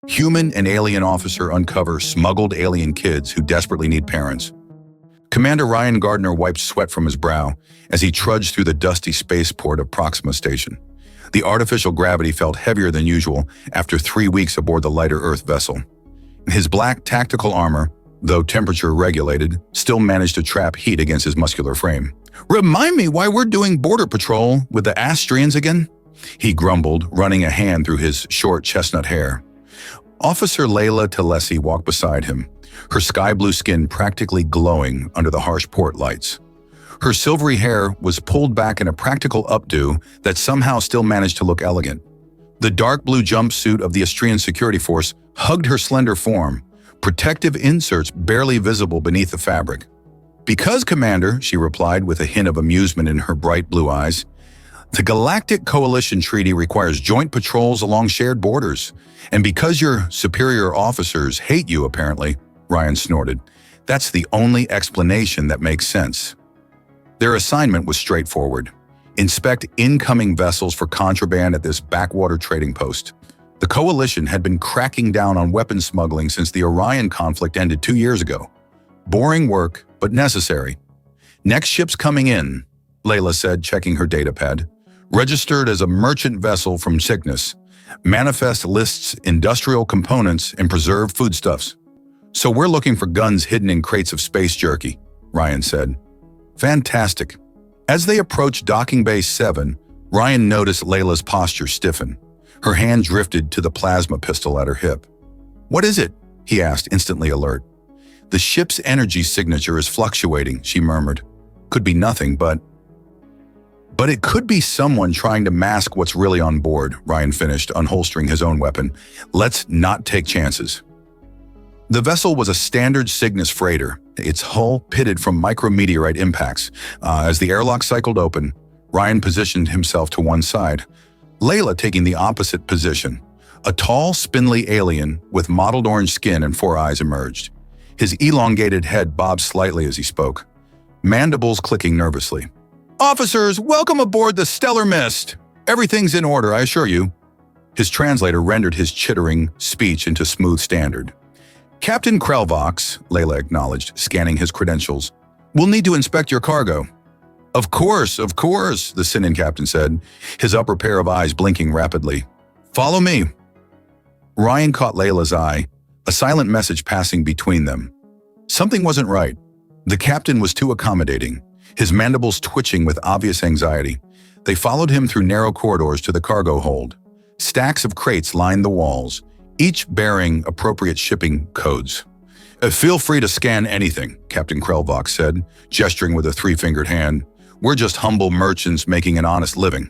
Human and alien officer uncover smuggled alien kids who desperately need parents. Commander Ryan Gardner wiped sweat from his brow as he trudged through the dusty spaceport of Proxima Station. The artificial gravity felt heavier than usual after 3 weeks aboard the lighter Earth vessel. His black tactical armor, though temperature regulated, still managed to trap heat against his muscular frame. "Remind me why we're doing border patrol with the Astrians again?" he grumbled, running a hand through his short chestnut hair. Officer Layla Talesi walked beside him, her sky-blue skin practically glowing under the harsh port lights. Her silvery hair was pulled back in a practical updo that somehow still managed to look elegant. The dark blue jumpsuit of the Astrian security force hugged her slender form, protective inserts barely visible beneath the fabric. "Because, Commander," she replied with a hint of amusement in her bright blue eyes, "the Galactic Coalition Treaty requires joint patrols along shared borders. And because your superior officers hate you, apparently," Ryan snorted, "that's the only explanation that makes sense." Their assignment was straightforward: inspect incoming vessels for contraband at this backwater trading post. The Coalition had been cracking down on weapons smuggling since the Orion conflict ended 2 years ago. Boring work, but necessary. "Next ship's coming in," Layla said, checking her datapad. "Registered as a merchant vessel from Cygnus. Manifest lists industrial components and preserved foodstuffs." "So we're looking for guns hidden in crates of space jerky," Ryan said. "Fantastic." As they approached Docking Bay 7, Ryan noticed Layla's posture stiffen. Her hand drifted to the plasma pistol at her hip. "What is it?" he asked, instantly alert. "The ship's energy signature is fluctuating," she murmured. "Could be nothing, but it could be someone trying to mask what's really on board," Ryan finished, unholstering his own weapon. "Let's not take chances." The vessel was a standard Cygnus freighter, its hull pitted from micrometeorite impacts. As the airlock cycled open, Ryan positioned himself to one side, Layla taking the opposite position. A tall, spindly alien with mottled orange skin and 4 eyes emerged. His elongated head bobbed slightly as he spoke, mandibles clicking nervously. "Officers, welcome aboard the Stellar Mist. Everything's in order, I assure you." His translator rendered his chittering speech into smooth standard. "Captain Krelvox," Layla acknowledged, scanning his credentials. "We'll need to inspect your cargo." Of course," the Sinan captain said, his upper pair of eyes blinking rapidly. "Follow me." Ryan caught Layla's eye, a silent message passing between them. Something wasn't right. The captain was too accommodating, his mandibles twitching with obvious anxiety. They followed him through narrow corridors to the cargo hold. Stacks of crates lined the walls, each bearing appropriate shipping codes. "Feel free to scan anything," Captain Krelvox said, gesturing with a 3-fingered hand. "We're just humble merchants making an honest living."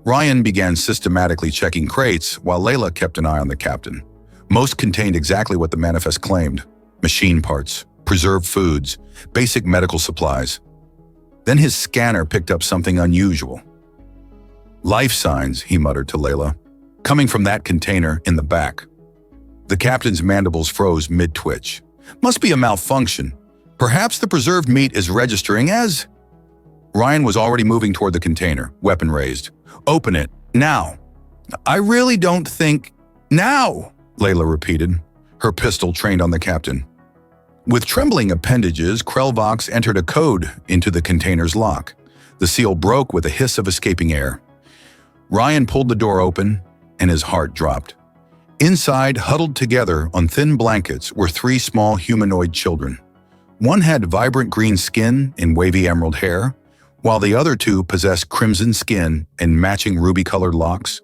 Ryan began systematically checking crates while Layla kept an eye on the captain. Most contained exactly what the manifest claimed: machine parts, preserved foods, basic medical supplies. Then his scanner picked up something unusual. "Life signs," he muttered to Layla, "coming from that container in the back." The captain's mandibles froze mid-twitch. "Must be a malfunction. Perhaps the preserved meat is registering as..." Ryan was already moving toward the container, weapon raised. "Open it, now." "I really don't think... now," Layla repeated, her pistol trained on the captain. With trembling appendages, Krelvox entered a code into the container's lock. The seal broke with a hiss of escaping air. Ryan pulled the door open, and his heart dropped. Inside, huddled together on thin blankets, were 3 small humanoid children. One had vibrant green skin and wavy emerald hair, while the other 2 possessed crimson skin and matching ruby-colored locks.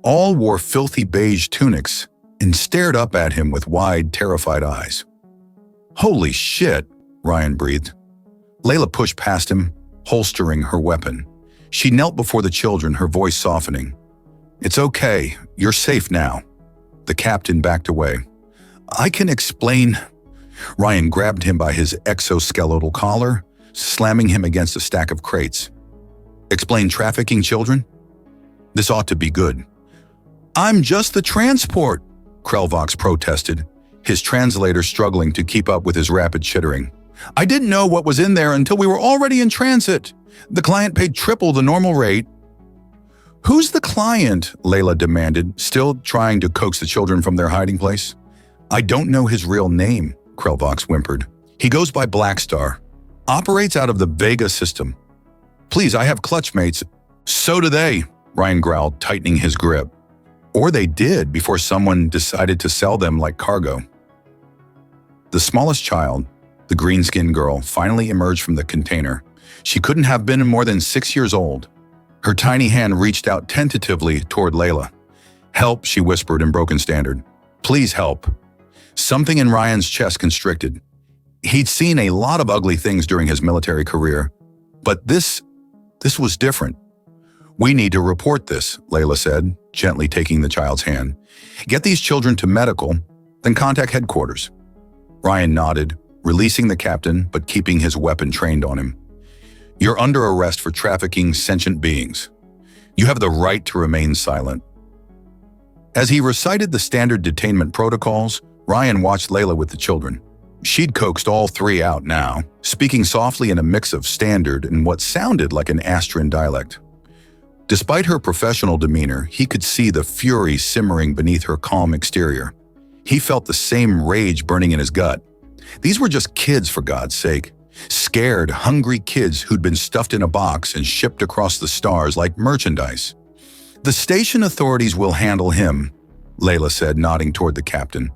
All wore filthy beige tunics and stared up at him with wide, terrified eyes. "Holy shit," Ryan breathed. Layla pushed past him, holstering her weapon. She knelt before the children, her voice softening. "It's okay, you're safe now." The captain backed away. "I can explain." Ryan grabbed him by his exoskeletal collar, slamming him against a stack of crates. "Explain trafficking children? This ought to be good." "I'm just the transport," Krelvox protested, his translator struggling to keep up with his rapid chittering. "I didn't know what was in there until we were already in transit. The client paid triple the normal rate." Who's the client? Layla demanded, still trying to coax the children from their hiding place. I don't know his real name, Krelvox whimpered. He goes by Blackstar. Operates out of the Vega system. Please, I have clutchmates. So do they, Ryan growled, tightening his grip. Or they did before someone decided to sell them like cargo. The smallest child, the green-skinned girl, finally emerged from the container. She couldn't have been more than 6 years old. Her tiny hand reached out tentatively toward Layla. Help, she whispered in broken standard. Please help. Something in Ryan's chest constricted. He'd seen a lot of ugly things during his military career, but this was different. We need to report this, Layla said, gently taking the child's hand. Get these children to medical, then contact headquarters. Ryan nodded, releasing the captain but keeping his weapon trained on him. You're under arrest for trafficking sentient beings. You have the right to remain silent. As he recited the standard detainment protocols, Ryan watched Layla with the children. She'd coaxed all three out now, speaking softly in a mix of standard and what sounded like an Astran dialect. Despite her professional demeanor, he could see the fury simmering beneath her calm exterior. He felt the same rage burning in his gut. These were just kids, for God's sake. Scared, hungry kids who'd been stuffed in a box and shipped across the stars like merchandise. The station authorities will handle him, Layla said, nodding toward the captain.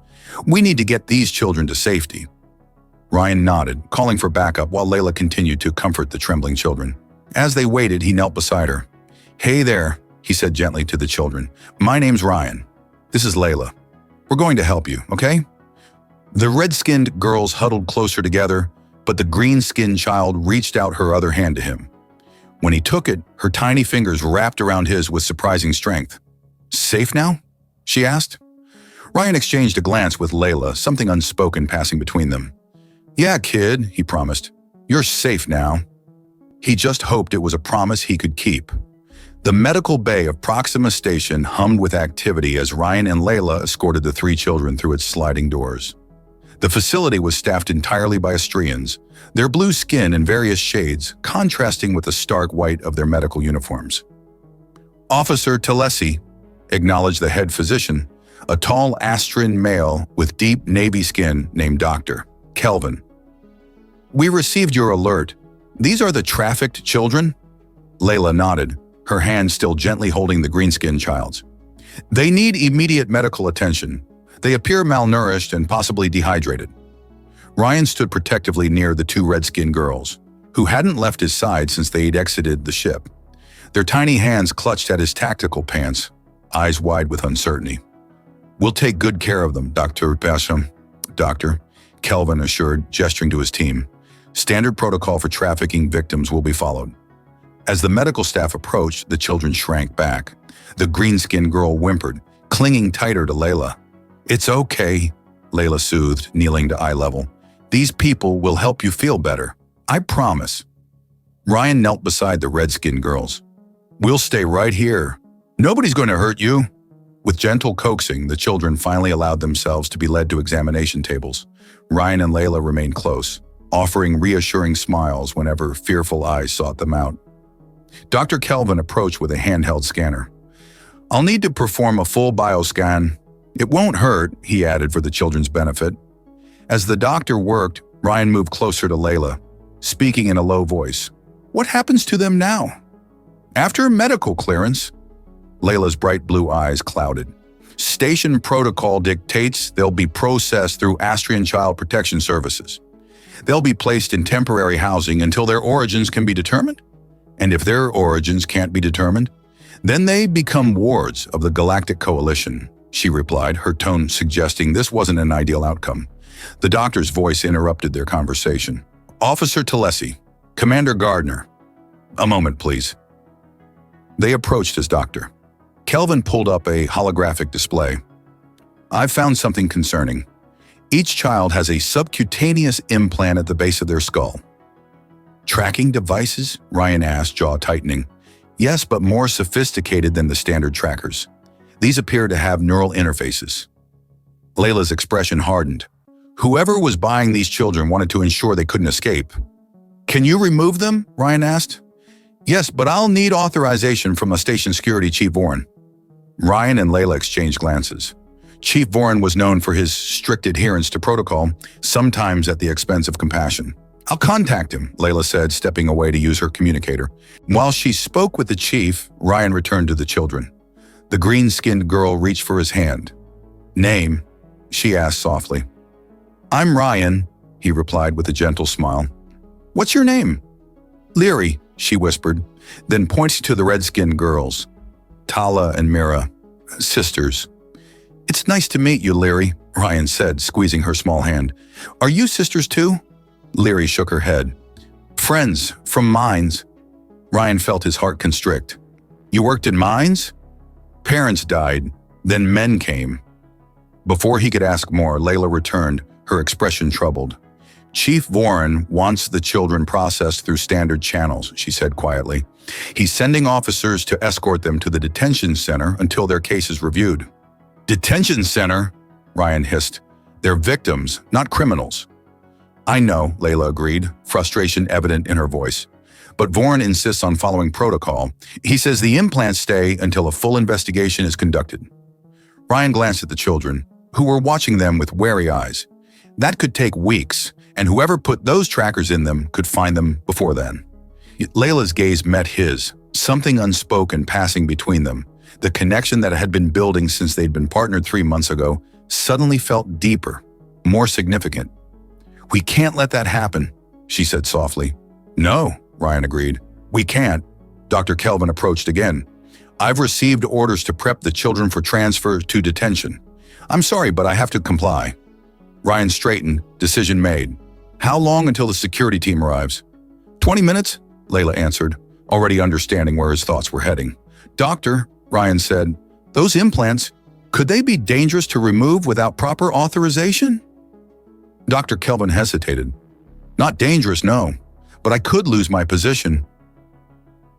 We need to get these children to safety. Ryan nodded, calling for backup while Layla continued to comfort the trembling children. As they waited, he knelt beside her. Hey there, he said gently to the children. My name's Ryan. This is Layla. We're going to help you, okay? The red-skinned girls huddled closer together, but the green-skinned child reached out her other hand to him. When he took it, her tiny fingers wrapped around his with surprising strength. Safe now? She asked. Ryan exchanged a glance with Layla, something unspoken passing between them. Yeah, kid, he promised. You're safe now. He just hoped it was a promise he could keep. The medical bay of Proxima Station hummed with activity as Ryan and Layla escorted the three children through its sliding doors. The facility was staffed entirely by Astrians, their blue skin in various shades contrasting with the stark white of their medical uniforms. Officer Talesi, acknowledged the head physician, a tall Astran male with deep navy skin named Dr. Kelvin. We received your alert. These are the trafficked children? Layla nodded, her hand still gently holding the green-skinned child's. They need immediate medical attention. They appear malnourished and possibly dehydrated. Ryan stood protectively near the two red-skinned girls, who hadn't left his side since they had exited the ship. Their tiny hands clutched at his tactical pants, eyes wide with uncertainty. We'll take good care of them, Dr. Basham. Doctor, Kelvin assured, gesturing to his team. Standard protocol for trafficking victims will be followed. As the medical staff approached, the children shrank back. The green-skinned girl whimpered, clinging tighter to Layla. It's okay, Layla soothed, kneeling to eye level. These people will help you feel better. I promise. Ryan knelt beside the red-skinned girls. We'll stay right here. Nobody's going to hurt you. With gentle coaxing, the children finally allowed themselves to be led to examination tables. Ryan and Layla remained close, offering reassuring smiles whenever fearful eyes sought them out. Dr. Kelvin approached with a handheld scanner. I'll need to perform a full bioscan. It won't hurt, he added for the children's benefit. As the doctor worked, Ryan moved closer to Layla, speaking in a low voice. What happens to them now? After medical clearance, Layla's bright blue eyes clouded. Station protocol dictates they'll be processed through Astrian Child Protection Services. They'll be placed in temporary housing until their origins can be determined. And if their origins can't be determined, then they become wards of the Galactic Coalition, she replied, her tone suggesting this wasn't an ideal outcome. The doctor's voice interrupted their conversation. Officer Talesi, Commander Gardner. A moment, please. They approached his doctor. Kelvin pulled up a holographic display. I've found something concerning. Each child has a subcutaneous implant at the base of their skull. Tracking devices? Ryan asked, jaw tightening. Yes, but more sophisticated than the standard trackers. These appear to have neural interfaces. Layla's expression hardened. Whoever was buying these children wanted to ensure they couldn't escape. Can you remove them? Ryan asked. Yes, but I'll need authorization from a station security Chief Voren. Ryan and Layla exchanged glances. Chief Voren was known for his strict adherence to protocol, sometimes at the expense of compassion. I'll contact him, Layla said, stepping away to use her communicator. While she spoke with the chief, Ryan returned to the children. The green-skinned girl reached for his hand. Name? She asked softly. I'm Ryan, he replied with a gentle smile. What's your name? Leary, she whispered, then pointed to the red-skinned girls. Tala and Mira, sisters. It's nice to meet you, Leary, Ryan said, squeezing her small hand. Are you sisters too? Leary shook her head. Friends, from mines. Ryan felt his heart constrict. You worked in mines? Parents died, then men came. Before he could ask more, Layla returned, her expression troubled. Chief Voren wants the children processed through standard channels, she said quietly. He's sending officers to escort them to the detention center until their case is reviewed. Detention center? Ryan hissed. They're victims, not criminals. I know, Layla agreed, frustration evident in her voice. But Voren insists on following protocol. He says the implants stay until a full investigation is conducted. Ryan glanced at the children, who were watching them with wary eyes. That could take weeks, and whoever put those trackers in them could find them before then. Layla's gaze met his, something unspoken passing between them. The connection that had been building since they'd been partnered 3 months ago suddenly felt deeper, more significant. We can't let that happen, she said softly. No, Ryan agreed. We can't. Dr. Kelvin approached again. I've received orders to prep the children for transfer to detention. I'm sorry, but I have to comply. Ryan straightened, decision made. How long until the security team arrives? 20 minutes, Layla answered, already understanding where his thoughts were heading. Doctor, Ryan said, those implants, could they be dangerous to remove without proper authorization? Dr. Kelvin hesitated. Not dangerous, no, but I could lose my position.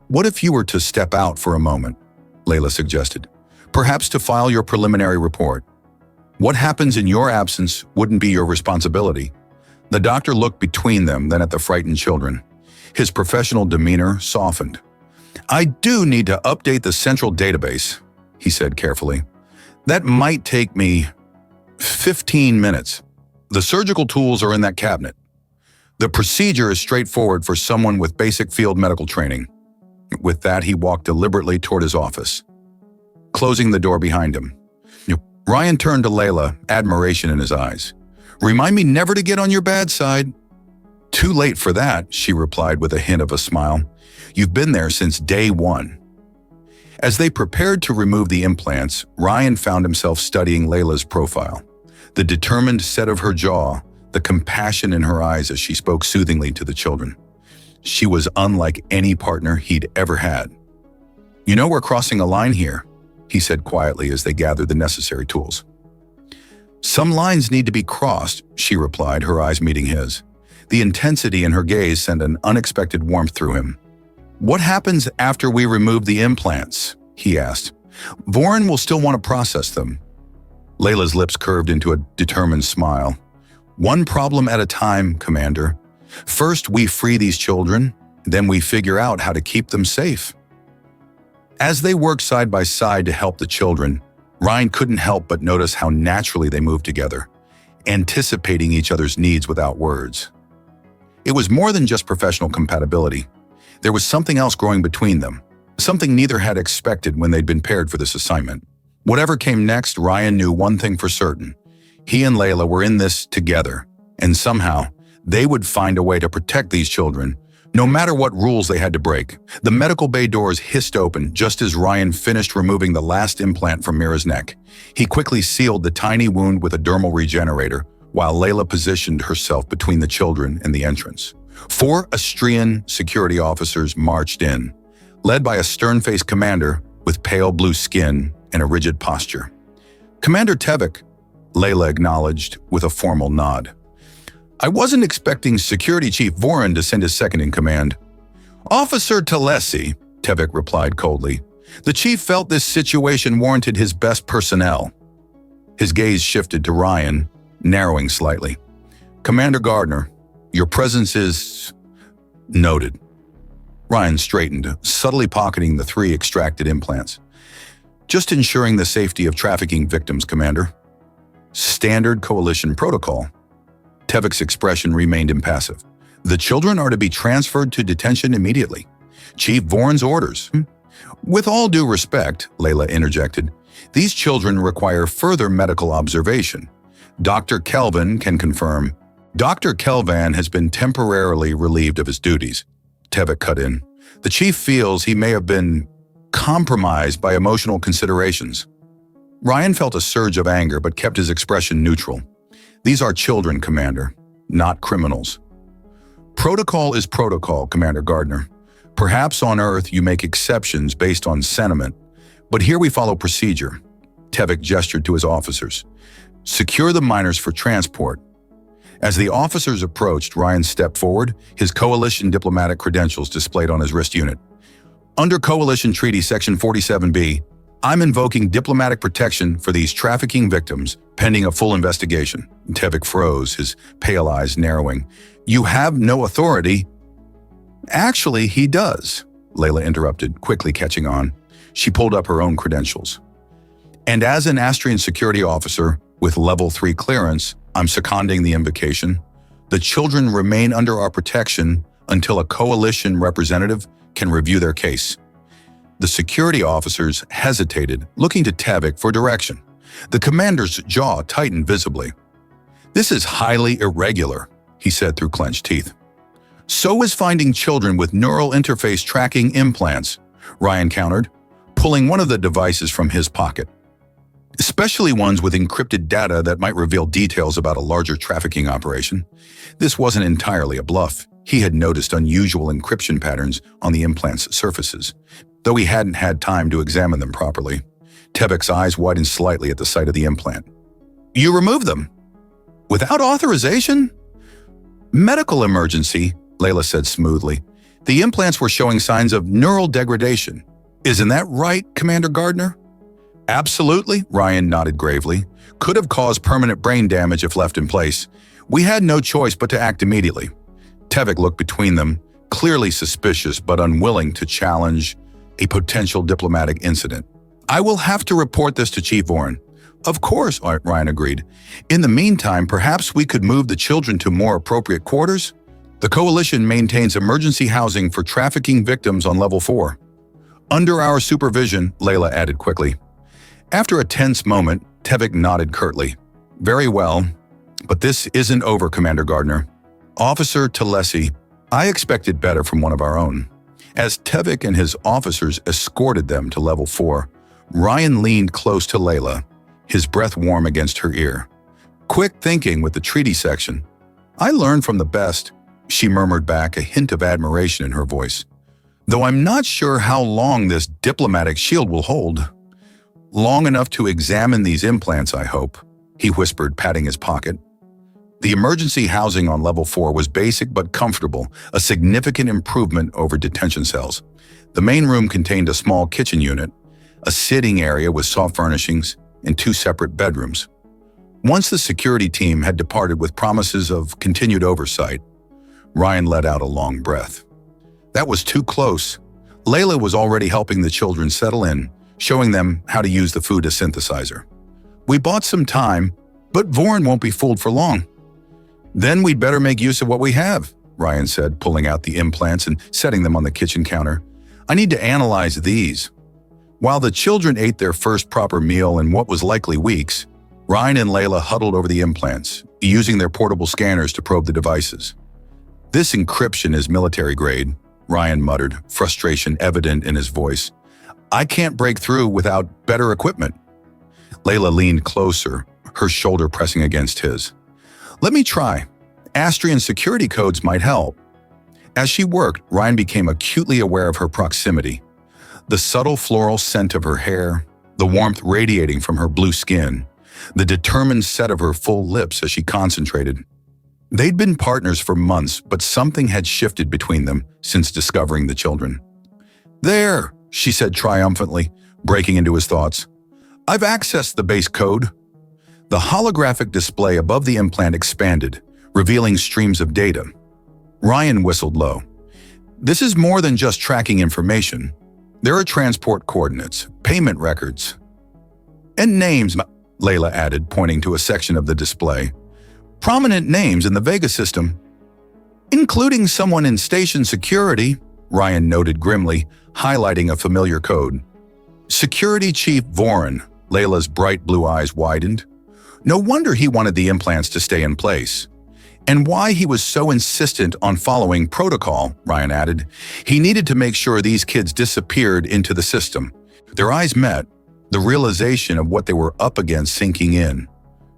What if you were to step out for a moment? Layla suggested. Perhaps to file your preliminary report. What happens in your absence wouldn't be your responsibility. The doctor looked between them, then at the frightened children. His professional demeanor softened. I do need to update the central database, he said carefully. That might take me 15 minutes. The surgical tools are in that cabinet. The procedure is straightforward for someone with basic field medical training. With that, he walked deliberately toward his office, closing the door behind him. Ryan turned to Layla, admiration in his eyes. Remind me never to get on your bad side. Too late for that, she replied with a hint of a smile. You've been there since day one. As they prepared to remove the implants, Ryan found himself studying Layla's profile. The determined set of her jaw, the compassion in her eyes as she spoke soothingly to the children. She was unlike any partner he'd ever had. You know we're crossing a line here, he said quietly as they gathered the necessary tools. Some lines need to be crossed, she replied, her eyes meeting his. The intensity in her gaze sent an unexpected warmth through him. What happens after we remove the implants? He asked. Voren will still want to process them. Layla's lips curved into a determined smile. One problem at a time, Commander. First, we free these children, then we figure out how to keep them safe. As they worked side by side to help the children, Ryan couldn't help but notice how naturally they moved together, anticipating each other's needs without words. It was more than just professional compatibility. There was something else growing between them, something neither had expected when they'd been paired for this assignment. Whatever came next, Ryan knew one thing for certain. He and Layla were in this together, and somehow they would find a way to protect these children, no matter what rules they had to break. The medical bay doors hissed open just as Ryan finished removing the last implant from Mira's neck. He quickly sealed the tiny wound with a dermal regenerator, while Layla positioned herself between the children and the entrance. 4 Austrian security officers marched in, led by a stern-faced commander with pale blue skin and a rigid posture. Commander Tevik, Layla acknowledged with a formal nod. I wasn't expecting Security Chief Voren to send his second-in-command. Officer Talesi, Tevik replied coldly. The chief felt this situation warranted his best personnel. His gaze shifted to Ryan, narrowing slightly. Commander Gardner, your presence is noted. Ryan straightened, subtly pocketing the 3 extracted implants. Just ensuring the safety of trafficking victims, Commander. Standard Coalition protocol. Tevik's expression remained impassive. The children are to be transferred to detention immediately. Chief Voron's orders. With all due respect, Layla interjected, these children require further medical observation. Dr. Kelvin can confirm. Dr. Kelvan has been temporarily relieved of his duties. Tevik cut in. The chief feels he may have been compromised by emotional considerations. Ryan felt a surge of anger but kept his expression neutral. These are children, Commander, not criminals. Protocol is protocol, Commander Gardner. Perhaps on Earth you make exceptions based on sentiment, but here we follow procedure. Tevik gestured to his officers. Secure the minors for transport. As the officers approached, Ryan stepped forward, his coalition diplomatic credentials displayed on his wrist unit. Under Coalition Treaty Section 47B, I'm invoking diplomatic protection for these trafficking victims, pending a full investigation. Tevik froze, his pale eyes narrowing. You have no authority. Actually, he does, Layla interrupted, quickly catching on. She pulled up her own credentials. And as an Astrian security officer with Level 3 clearance, I'm seconding the invocation. The children remain under our protection until a coalition representative can review their case. The security officers hesitated, looking to Tevik for direction. The commander's jaw tightened visibly. This is highly irregular, he said through clenched teeth. So is finding children with neural interface tracking implants, Ryan countered, pulling one of the devices from his pocket. Especially ones with encrypted data that might reveal details about a larger trafficking operation. This wasn't entirely a bluff. He had noticed unusual encryption patterns on the implant's surfaces, though he hadn't had time to examine them properly. Tevik's eyes widened slightly at the sight of the implant. You removed them? Without authorization? Medical emergency, Layla said smoothly. The implants were showing signs of neural degradation. Isn't that right, Commander Gardner? Absolutely, Ryan nodded gravely. Could have caused permanent brain damage if left in place. We had no choice but to act immediately. Tevik looked between them, clearly suspicious but unwilling to challenge a potential diplomatic incident. I will have to report this to Chief Voron. Of course, Ryan agreed. In the meantime, perhaps we could move the children to more appropriate quarters? The Coalition maintains emergency housing for trafficking victims on Level 4. Under our supervision, Layla added quickly. After a tense moment, Tevik nodded curtly. Very well, but this isn't over, Commander Gardner. Officer Talesi, I expected better from one of our own. As Tevik and his officers escorted them to Level 4, Ryan leaned close to Layla, his breath warm against her ear. Quick thinking with the treaty section. I learned from the best, she murmured back, a hint of admiration in her voice. Though I'm not sure how long this diplomatic shield will hold. Long enough to examine these implants, I hope, he whispered, patting his pocket. The emergency housing on Level 4 was basic but comfortable, a significant improvement over detention cells. The main room contained a small kitchen unit, a sitting area with soft furnishings, and 2 separate bedrooms. Once the security team had departed with promises of continued oversight, Ryan let out a long breath. That was too close. Layla was already helping the children settle in, showing them how to use the food as synthesizer. We bought some time, but Voron won't be fooled for long. Then we'd better make use of what we have, Ryan said, pulling out the implants and setting them on the kitchen counter. I need to analyze these. While the children ate their first proper meal in what was likely weeks, Ryan and Layla huddled over the implants, using their portable scanners to probe the devices. This encryption is military grade, Ryan muttered, frustration evident in his voice. I can't break through without better equipment. Layla leaned closer, her shoulder pressing against his. Let me try. Astrian security codes might help. As she worked, Ryan became acutely aware of her proximity. The subtle floral scent of her hair, the warmth radiating from her blue skin, the determined set of her full lips as she concentrated. They'd been partners for months, but something had shifted between them since discovering the children. There, she said triumphantly, breaking into his thoughts. I've accessed the base code. The holographic display above the implant expanded, revealing streams of data. Ryan whistled low. This is more than just tracking information. There are transport coordinates, payment records, and names, Layla added, pointing to a section of the display. Prominent names in the Vega system, including someone in station security, Ryan noted grimly, highlighting a familiar code. Security Chief Voren, Layla's bright blue eyes widened. No wonder he wanted the implants to stay in place. And why he was so insistent on following protocol, Ryan added. He needed to make sure these kids disappeared into the system. Their eyes met, the realization of what they were up against sinking in.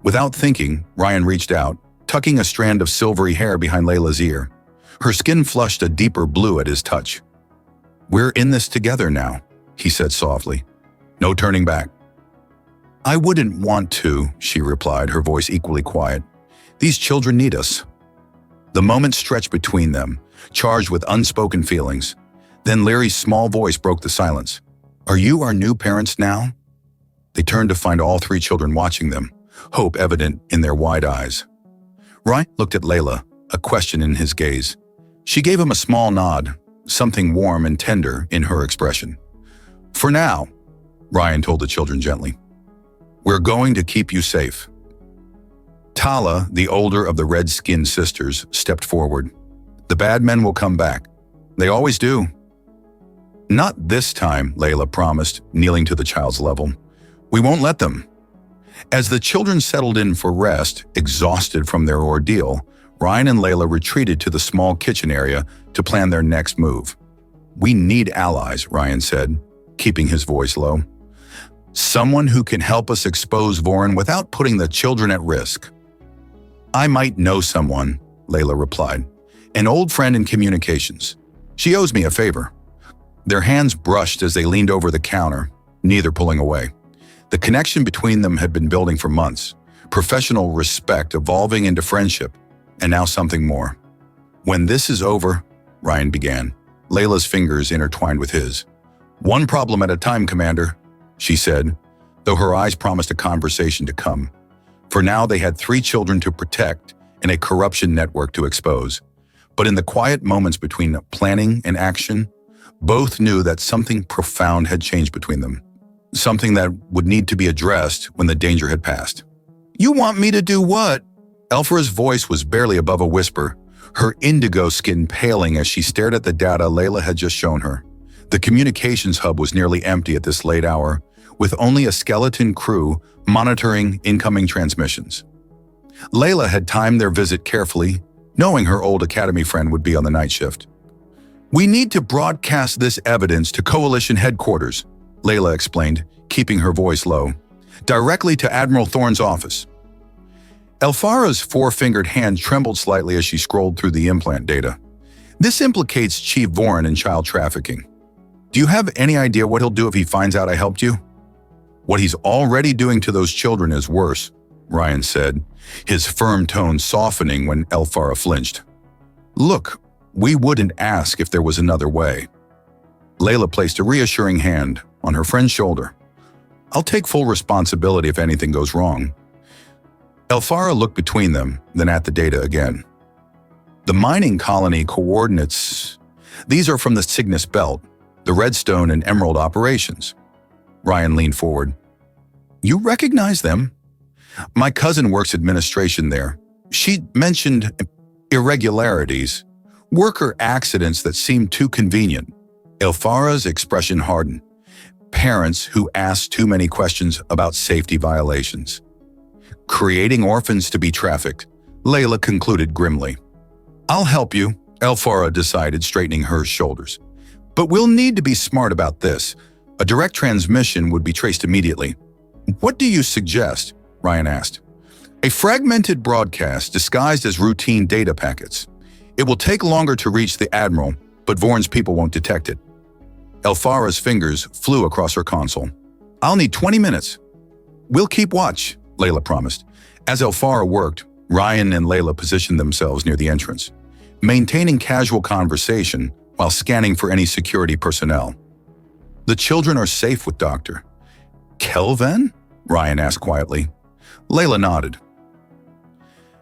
Without thinking, Ryan reached out, tucking a strand of silvery hair behind Layla's ear. Her skin flushed a deeper blue at his touch. "We're in this together now," he said softly. "No turning back." "I wouldn't want to," she replied, her voice equally quiet. "These children need us." The moment stretched between them, charged with unspoken feelings. Then Larry's small voice broke the silence. "Are you our new parents now?" They turned to find all three children watching them, hope evident in their wide eyes. Ryan looked at Layla, a question in his gaze. She gave him a small nod, something warm and tender in her expression. "For now," Ryan told the children gently, "we're going to keep you safe." Tala, the older of the red-skinned sisters, stepped forward. "The bad men will come back. They always do." "Not this time," Layla promised, kneeling to the child's level. "We won't let them." As the children settled in for rest, exhausted from their ordeal, Ryan and Layla retreated to the small kitchen area to plan their next move. "We need allies," Ryan said, keeping his voice low. "Someone who can help us expose Voren without putting the children at risk." "I might know someone," Layla replied. "An old friend in communications. She owes me a favor." Their hands brushed as they leaned over the counter, neither pulling away. The connection between them had been building for months, professional respect evolving into friendship, and now something more. "When this is over," Ryan began, Layla's fingers intertwined with his. "One problem at a time, Commander," she said, though her eyes promised a conversation to come. For now, they had 3 children to protect and a corruption network to expose. But in the quiet moments between planning and action, both knew that something profound had changed between them. Something that would need to be addressed when the danger had passed. "You want me to do what?" Elfra's voice was barely above a whisper, her indigo skin paling as she stared at the data Layla had just shown her. The communications hub was nearly empty at this late hour, with only a skeleton crew monitoring incoming transmissions. Layla had timed their visit carefully, knowing her old academy friend would be on the night shift. "We need to broadcast this evidence to Coalition headquarters," Layla explained, keeping her voice low, "directly to Admiral Thorne's office." Elfara's 4-fingered hand trembled slightly as she scrolled through the implant data. "This implicates Chief Voren in child trafficking. Do you have any idea what he'll do if he finds out I helped you?" "What he's already doing to those children is worse," Ryan said, his firm tone softening when Elfara flinched. "Look, we wouldn't ask if there was another way." Layla placed a reassuring hand on her friend's shoulder. "I'll take full responsibility if anything goes wrong." Elfara looked between them, then at the data again. "The mining colony coordinates. These are from the Cygnus Belt, the Redstone and Emerald operations." Ryan leaned forward. "You recognize them?" "My cousin works administration there. She mentioned irregularities, worker accidents that seemed too convenient." Elfara's expression hardened. "Parents who asked too many questions about safety violations. Creating orphans to be trafficked," Layla concluded grimly. "I'll help you," Elfara decided, straightening her shoulders. "But we'll need to be smart about this. A direct transmission would be traced immediately." "What do you suggest?" Ryan asked. "A fragmented broadcast disguised as routine data packets. It will take longer to reach the Admiral, but Voren's people won't detect it." Elfara's fingers flew across her console. "I'll need 20 minutes. "We'll keep watch," Layla promised. As Elfara worked, Ryan and Layla positioned themselves near the entrance, maintaining casual conversation while scanning for any security personnel. "The children are safe with Dr. Kelvin?" Ryan asked quietly. Layla nodded.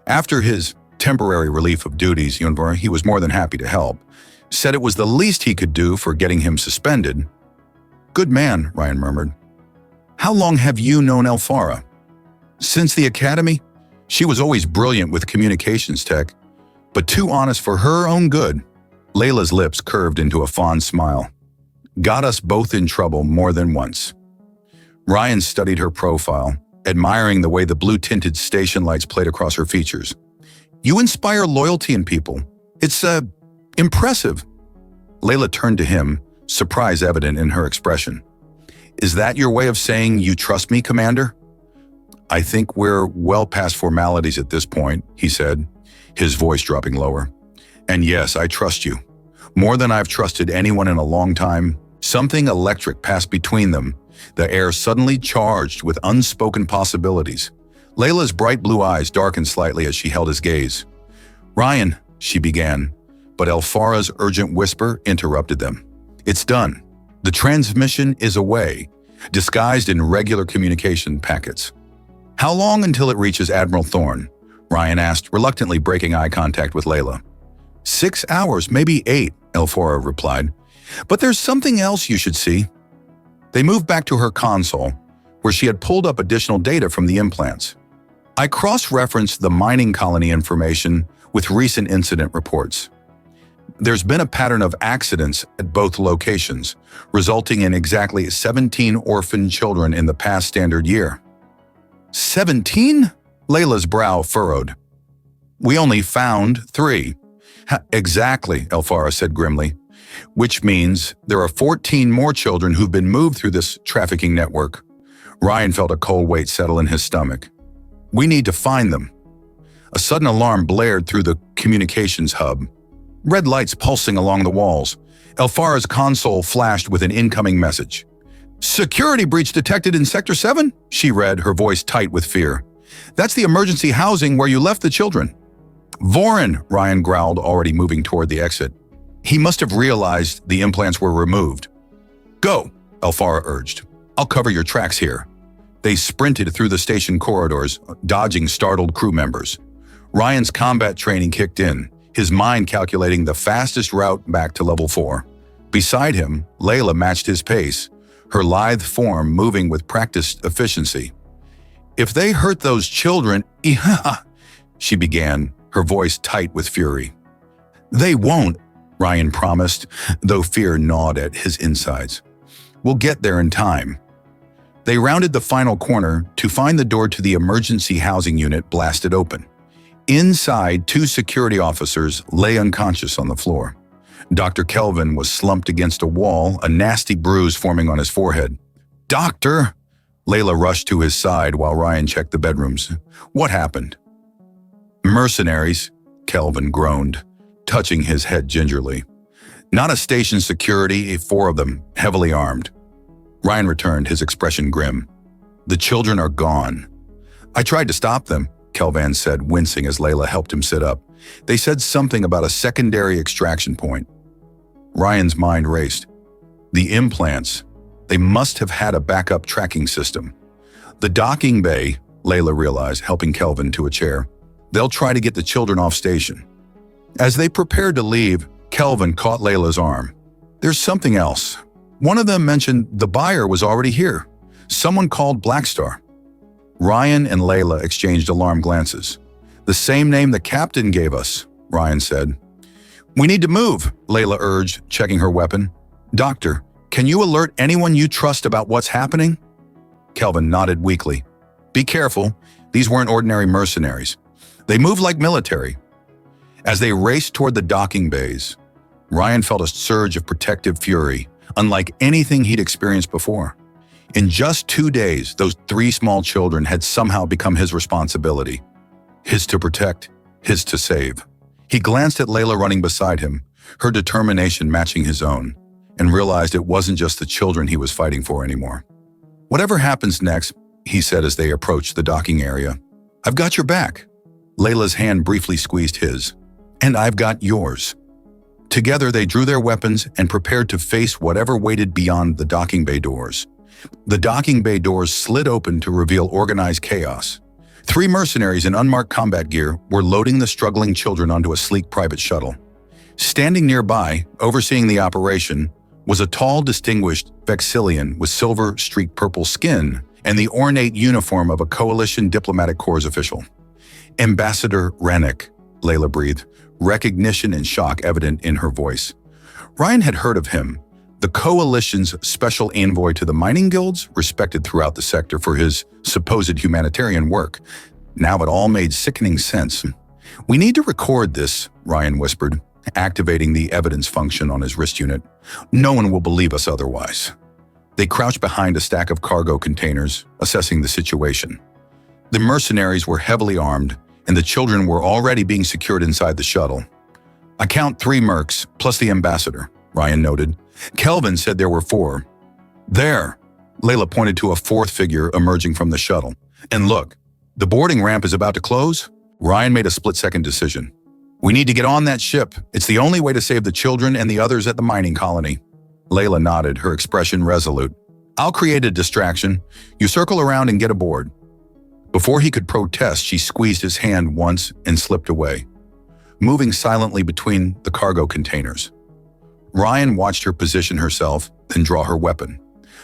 After his temporary relief of duties, he was more than happy to help. Said it was the least he could do for getting him suspended. Good man, Ryan murmured. How long have you known Elphara? Since the academy? She was always brilliant with communications tech, but too honest for her own good. Layla's lips curved into a fond smile. Got us both in trouble more than once. Ryan studied her profile, admiring the way the blue-tinted station lights played across her features. You inspire loyalty in people. It's, impressive. Layla turned to him, surprise evident in her expression. Is that your way of saying you trust me, Commander? I think we're well past formalities at this point, he said, his voice dropping lower. And yes, I trust you. More than I've trusted anyone in a long time. Something electric passed between them, the air suddenly charged with unspoken possibilities. Layla's bright blue eyes darkened slightly as she held his gaze. Ryan, she began, but Elphara's urgent whisper interrupted them. It's done. The transmission is away, disguised in regular communication packets. How long until it reaches Admiral Thorne? Ryan asked, reluctantly breaking eye contact with Layla. 6 hours, maybe 8, Elphara replied. But there's something else you should see. They moved back to her console, where she had pulled up additional data from the implants. I cross-referenced the mining colony information with recent incident reports. There's been a pattern of accidents at both locations, resulting in exactly 17 orphaned children in the past standard year. 17? Layla's brow furrowed. We only found 3. Exactly, Elphara said grimly. Which means there are 14 more children who've been moved through this trafficking network. Ryan felt a cold weight settle in his stomach. We need to find them. A sudden alarm blared through the communications hub. Red lights pulsing along the walls. Elphara's console flashed with an incoming message. Security breach detected in Sector 7? She read, her voice tight with fear. That's the emergency housing where you left the children. Vorin, Ryan growled, already moving toward the exit. He must have realized the implants were removed. Go, Elphara urged. I'll cover your tracks here. They sprinted through the station corridors, dodging startled crew members. Ryan's combat training kicked in, his mind calculating the fastest route back to Level 4. Beside him, Layla matched his pace, her lithe form moving with practiced efficiency. If they hurt those children, she began, her voice tight with fury. They won't, Ryan promised, though fear gnawed at his insides. We'll get there in time. They rounded the final corner to find the door to the emergency housing unit blasted open. Inside, 2 security officers lay unconscious on the floor. Dr. Kelvin was slumped against a wall, a nasty bruise forming on his forehead. Doctor! Layla rushed to his side while Ryan checked the bedrooms. What happened? Mercenaries, Kelvin groaned, touching his head gingerly. Not a station security, 4 of them, heavily armed. Ryan returned, his expression grim. The children are gone. I tried to stop them, Kelvin said, wincing as Layla helped him sit up. They said something about a secondary extraction point. Ryan's mind raced. The implants. They must have had a backup tracking system. The docking bay, Layla realized, helping Kelvin to a chair. They'll try to get the children off station. As they prepared to leave, Kelvin caught Layla's arm. There's something else. One of them mentioned the buyer was already here. Someone called Blackstar. Ryan and Layla exchanged alarmed glances. The same name the captain gave us, Ryan said. We need to move, Layla urged, checking her weapon. Doctor, can you alert anyone you trust about what's happening? Kelvin nodded weakly. Be careful, these weren't ordinary mercenaries. They moved like military. As they raced toward the docking bays, Ryan felt a surge of protective fury, unlike anything he'd experienced before. In just 2 days, those 3 small children had somehow become his responsibility. His to protect, his to save. He glanced at Layla running beside him, her determination matching his own, and realized it wasn't just the children he was fighting for anymore. Whatever happens next, he said as they approached the docking area, I've got your back. Layla's hand briefly squeezed his. And I've got yours. Together, they drew their weapons and prepared to face whatever waited beyond the docking bay doors. The docking bay doors slid open to reveal organized chaos. 3 mercenaries in unmarked combat gear were loading the struggling children onto a sleek private shuttle. Standing nearby, overseeing the operation, was a tall, distinguished Vexillian with silver-streaked purple skin and the ornate uniform of a Coalition Diplomatic Corps official. Ambassador Rennick, Layla breathed, recognition and shock evident in her voice. Ryan had heard of him, the Coalition's special envoy to the mining guilds, respected throughout the sector for his supposed humanitarian work. Now it all made sickening sense. "We need to record this," Ryan whispered, activating the evidence function on his wrist unit. "No one will believe us otherwise." They crouched behind a stack of cargo containers, assessing the situation. The mercenaries were heavily armed, and the children were already being secured inside the shuttle. "I count 3 mercs, plus the ambassador," Ryan noted. Kelvin said there were 4. "There," Layla pointed to a 4th figure emerging from the shuttle. "And look, the boarding ramp is about to close." Ryan made a split-second decision. "We need to get on that ship. It's the only way to save the children and the others at the mining colony." Layla nodded, her expression resolute. "I'll create a distraction. You circle around and get aboard." Before he could protest, she squeezed his hand once and slipped away, moving silently between the cargo containers. Ryan watched her position herself, then draw her weapon.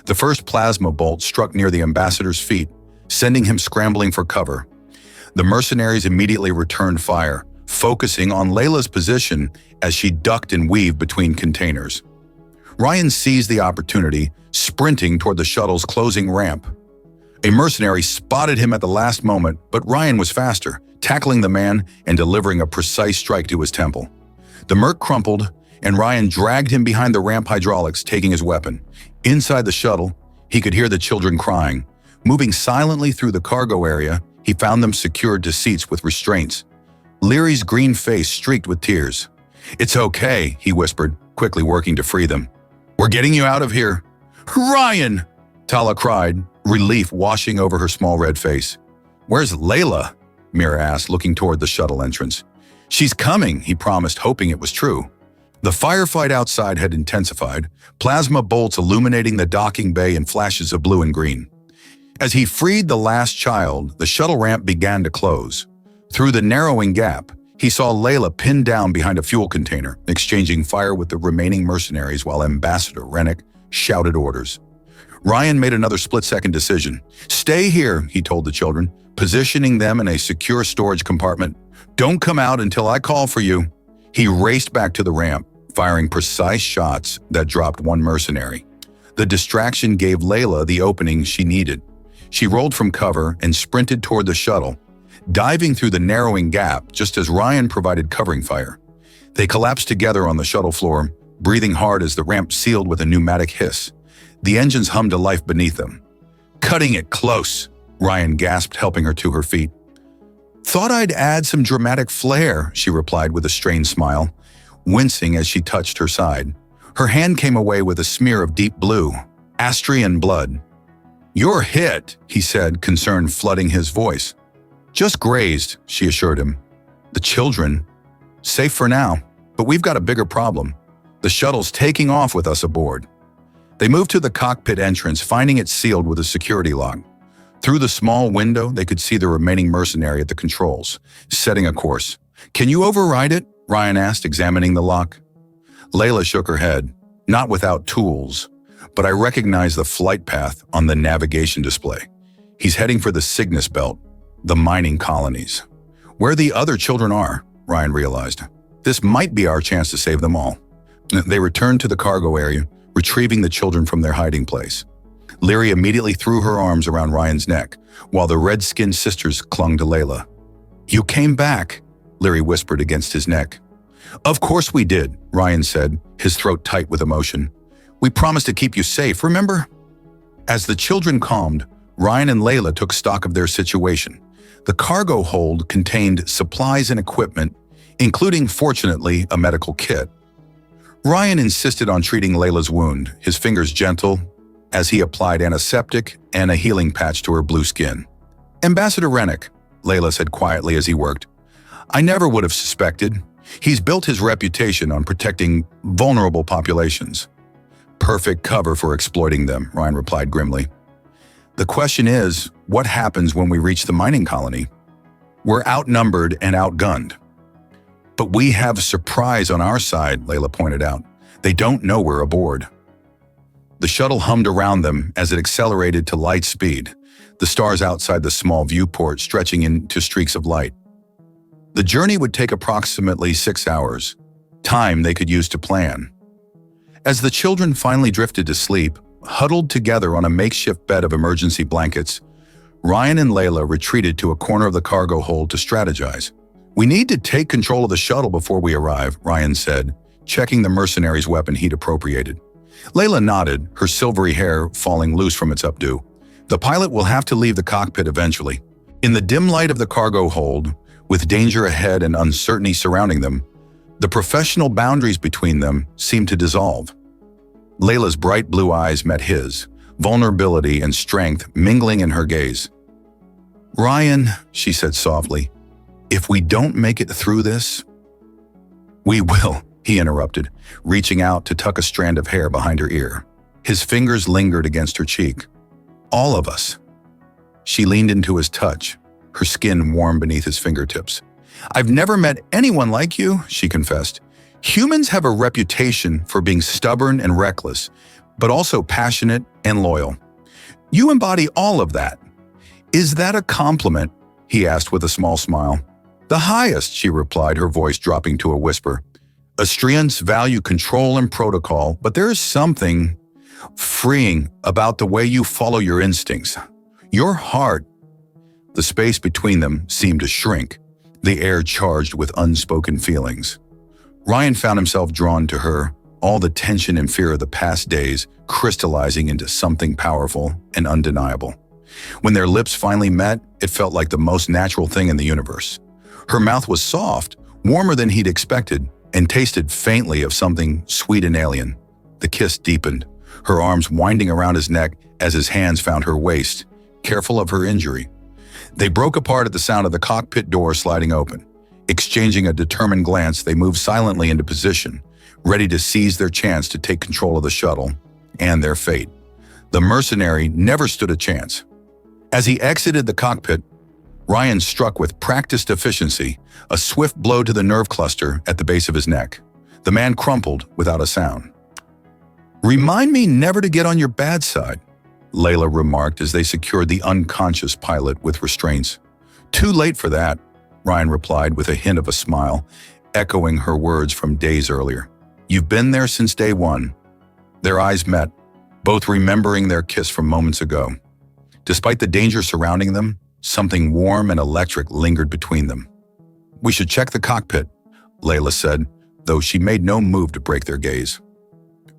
The first plasma bolt struck near the ambassador's feet, sending him scrambling for cover. The mercenaries immediately returned fire, focusing on Layla's position as she ducked and weaved between containers. Ryan seized the opportunity, sprinting toward the shuttle's closing ramp. A mercenary spotted him at the last moment, but Ryan was faster, tackling the man and delivering a precise strike to his temple. The merc crumpled, and Ryan dragged him behind the ramp hydraulics, taking his weapon. Inside the shuttle, he could hear the children crying. Moving silently through the cargo area, he found them secured to seats with restraints. Leary's green face streaked with tears. "It's okay," he whispered, quickly working to free them. "We're getting you out of here." "Ryan!" Tala cried, relief washing over her small red face. "Where's Layla?" Mira asked, looking toward the shuttle entrance. "She's coming," he promised, hoping it was true. The firefight outside had intensified, plasma bolts illuminating the docking bay in flashes of blue and green. As he freed the last child, the shuttle ramp began to close. Through the narrowing gap, he saw Layla pinned down behind a fuel container, exchanging fire with the remaining mercenaries while Ambassador Rennick shouted orders. Ryan made another split-second decision. "Stay here," he told the children, positioning them in a secure storage compartment. "Don't come out until I call for you." He raced back to the ramp, firing precise shots that dropped one mercenary. The distraction gave Layla the opening she needed. She rolled from cover and sprinted toward the shuttle, diving through the narrowing gap just as Ryan provided covering fire. They collapsed together on the shuttle floor, breathing hard as the ramp sealed with a pneumatic hiss. The engines hummed to life beneath them. "Cutting it close," Ryan gasped, helping her to her feet. "Thought I'd add some dramatic flair," she replied with a strained smile, wincing as she touched her side. Her hand came away with a smear of deep blue, Astrian blood. "You're hit," he said, concern flooding his voice. "Just grazed," she assured him. "The children, safe for now, but we've got a bigger problem. The shuttle's taking off with us aboard." They moved to the cockpit entrance, finding it sealed with a security lock. Through the small window, they could see the remaining mercenary at the controls, setting a course. "Can you override it?" Ryan asked, examining the lock. Layla shook her head. "Not without tools, but I recognize the flight path on the navigation display. He's heading for the Cygnus Belt, the mining colonies. Where the other children are," Ryan realized. "This might be our chance to save them all." They returned to the cargo area, retrieving the children from their hiding place. Leary immediately threw her arms around Ryan's neck, while the red-skinned sisters clung to Layla. "You came back," Leary whispered against his neck. "Of course we did," Ryan said, his throat tight with emotion. "We promised to keep you safe, remember?" As the children calmed, Ryan and Layla took stock of their situation. The cargo hold contained supplies and equipment, including, fortunately, a medical kit. Ryan insisted on treating Layla's wound, his fingers gentle, as he applied antiseptic and a healing patch to her blue skin. "Ambassador Rennick," Layla said quietly as he worked. "I never would have suspected. He's built his reputation on protecting vulnerable populations." "Perfect cover for exploiting them," Ryan replied grimly. "The question is, what happens when we reach the mining colony? We're outnumbered and outgunned." But we have a surprise on our side, Layla pointed out. They don't know we're aboard. The shuttle hummed around them as it accelerated to light speed, the stars outside the small viewport stretching into streaks of light. The journey would take approximately 6 hours, time they could use to plan. As the children finally drifted to sleep, huddled together on a makeshift bed of emergency blankets, Ryan and Layla retreated to a corner of the cargo hold to strategize. "We need to take control of the shuttle before we arrive," Ryan said, checking the mercenary's weapon he'd appropriated. Layla nodded, her silvery hair falling loose from its updo. "The pilot will have to leave the cockpit eventually." In the dim light of the cargo hold, with danger ahead and uncertainty surrounding them, the professional boundaries between them seemed to dissolve. Layla's bright blue eyes met his, vulnerability and strength mingling in her gaze. "Ryan," she said softly, "if we don't make it through this—" "We will," he interrupted, reaching out to tuck a strand of hair behind her ear. His fingers lingered against her cheek. "All of us." She leaned into his touch, her skin warm beneath his fingertips. "I've never met anyone like you," she confessed. "Humans have a reputation for being stubborn and reckless, but also passionate and loyal. You embody all of that." "Is that a compliment?" he asked with a small smile. "The highest," she replied, her voice dropping to a whisper. "Astrians value control and protocol, but there is something freeing about the way you follow your instincts. Your heart—" The space between them seemed to shrink, the air charged with unspoken feelings. Ryan found himself drawn to her, all the tension and fear of the past days crystallizing into something powerful and undeniable. When their lips finally met, it felt like the most natural thing in the universe. Her mouth was soft, warmer than he'd expected, and tasted faintly of something sweet and alien. The kiss deepened, her arms winding around his neck as his hands found her waist, careful of her injury. They broke apart at the sound of the cockpit door sliding open. Exchanging a determined glance, they moved silently into position, ready to seize their chance to take control of the shuttle and their fate. The mercenary never stood a chance. As he exited the cockpit, Ryan struck with practiced efficiency a swift blow to the nerve cluster at the base of his neck. The man crumpled without a sound. "Remind me never to get on your bad side," Layla remarked as they secured the unconscious pilot with restraints. "Too late for that," Ryan replied with a hint of a smile, echoing her words from days earlier. "You've been there since day one." Their eyes met, both remembering their kiss from moments ago. Despite the danger surrounding them, something warm and electric lingered between them. "We should check the cockpit," Layla said, though she made no move to break their gaze.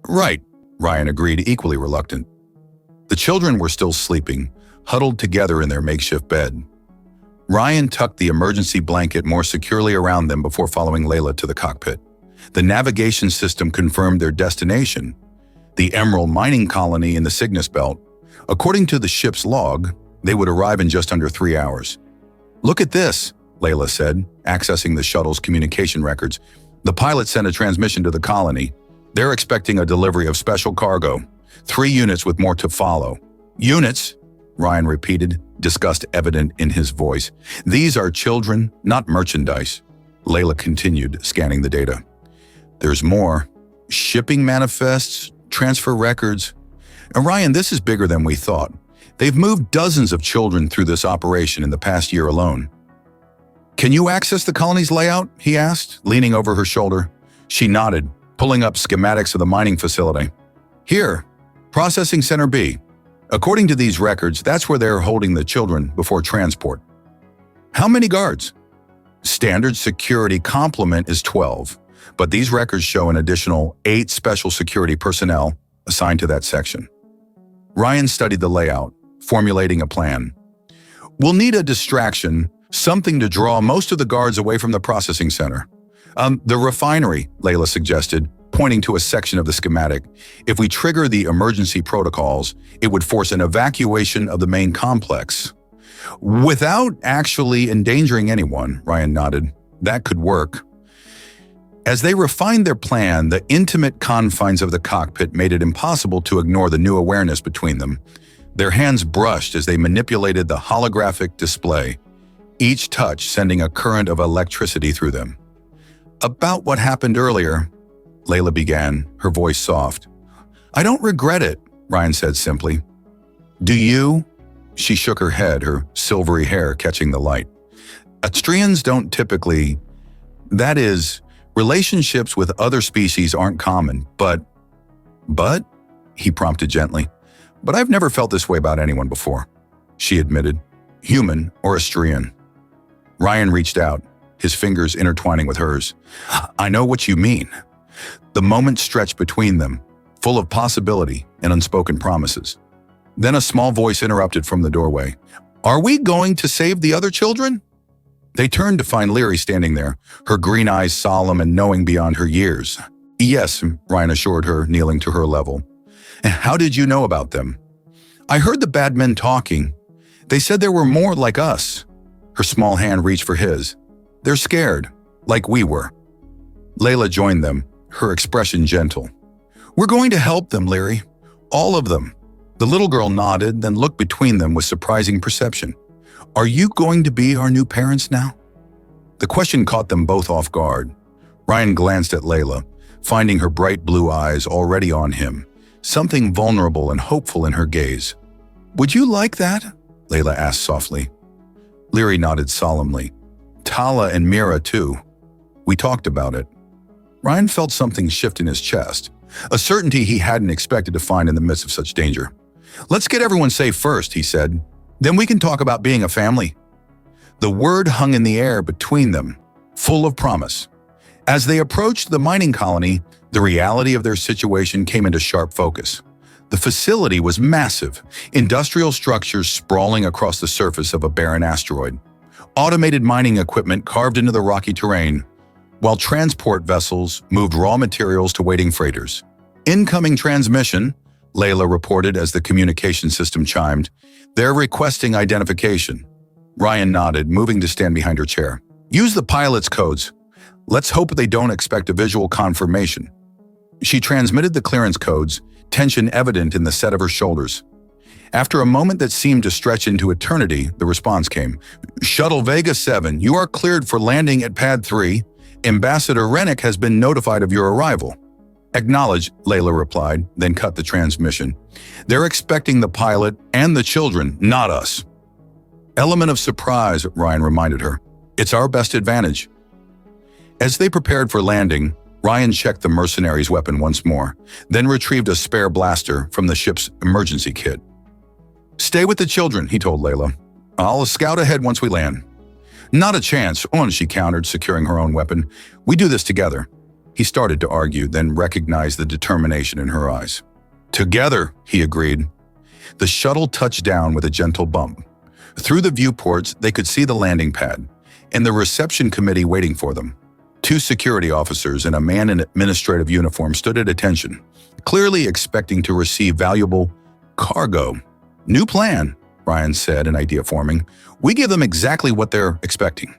"Right," Ryan agreed, equally reluctant. The children were still sleeping, huddled together in their makeshift bed. Ryan tucked the emergency blanket more securely around them before following Layla to the cockpit. The navigation system confirmed their destination, the Emerald mining colony in the Cygnus Belt. According to the ship's log, they would arrive in just under 3 hours. "Look at this," Layla said, accessing the shuttle's communication records. "The pilot sent a transmission to the colony. They're expecting a delivery of special cargo. 3 units with more to follow." "Units?" Ryan repeated, disgust evident in his voice. "These are children, not merchandise." Layla continued, scanning the data. "There's more. Shipping manifests, transfer records. And Ryan, this is bigger than we thought. They've moved dozens of children through this operation in the past year alone." "Can you access the colony's layout?" he asked, leaning over her shoulder. She nodded, pulling up schematics of the mining facility. "Here, Processing Center B. According to these records, that's where they're holding the children before transport." "How many guards?" "Standard security complement is 12, but these records show an additional 8 special security personnel assigned to that section." Ryan studied the layout, formulating a plan. "We'll need a distraction, something to draw most of the guards away from the processing center." The refinery," Layla suggested, pointing to a section of the schematic. "If we trigger the emergency protocols, it would force an evacuation of the main complex." "Without actually endangering anyone," Ryan nodded. "That could work." As they refined their plan, the intimate confines of the cockpit made it impossible to ignore the new awareness between them. Their hands brushed as they manipulated the holographic display, each touch sending a current of electricity through them. About what happened earlier, Layla began, her voice soft. I don't regret it, Ryan said simply. Do you? She shook her head, her silvery hair catching the light. Astrians don't typically… That is, relationships with other species aren't common, but… But? He prompted gently. But I've never felt this way about anyone before, she admitted, human or Astrian. Ryan reached out, his fingers intertwining with hers. I know what you mean. The moment stretched between them, full of possibility and unspoken promises. Then a small voice interrupted from the doorway. Are we going to save the other children? They turned to find Leary standing there, her green eyes solemn and knowing beyond her years. Yes, Ryan assured her, kneeling to her level. How did you know about them? I heard the bad men talking. They said there were more like us. Her small hand reached for his. They're scared, like we were. Layla joined them, her expression gentle. We're going to help them, Leary. All of them. The little girl nodded, then looked between them with surprising perception. Are you going to be our new parents now? The question caught them both off guard. Ryan glanced at Layla, finding her bright blue eyes already on him, something vulnerable and hopeful in her gaze. Would you like that? Layla asked softly. Leary nodded solemnly. Tala and Mira, too. We talked about it. Ryan felt something shift in his chest, a certainty he hadn't expected to find in the midst of such danger. Let's get everyone safe first, he said. Then we can talk about being a family. The word hung in the air between them, full of promise. As they approached the mining colony, the reality of their situation came into sharp focus. The facility was massive, industrial structures sprawling across the surface of a barren asteroid. Automated mining equipment carved into the rocky terrain, while transport vessels moved raw materials to waiting freighters. Incoming transmission, Layla reported as the communication system chimed. They're requesting identification. Ryan nodded, moving to stand behind her chair. Use the pilot's codes. Let's hope they don't expect a visual confirmation. She transmitted the clearance codes, tension evident in the set of her shoulders. After a moment that seemed to stretch into eternity, the response came. Shuttle Vega 7, you are cleared for landing at Pad 3. Ambassador Rennick has been notified of your arrival. Acknowledged, Layla replied, then cut the transmission. They're expecting the pilot and the children, not us. Element of surprise, Ryan reminded her. It's our best advantage. As they prepared for landing, Ryan checked the mercenary's weapon once more, then retrieved a spare blaster from the ship's emergency kit. Stay with the children, he told Layla. I'll scout ahead once we land. Not a chance, she countered, securing her own weapon. We do this together. He started to argue, then recognized the determination in her eyes. Together, he agreed. The shuttle touched down with a gentle bump. Through the viewports, they could see the landing pad and the reception committee waiting for them. 2 security officers and a man in administrative uniform stood at attention, clearly expecting to receive valuable cargo. New plan, Ryan said, an idea forming. We give them exactly what they're expecting.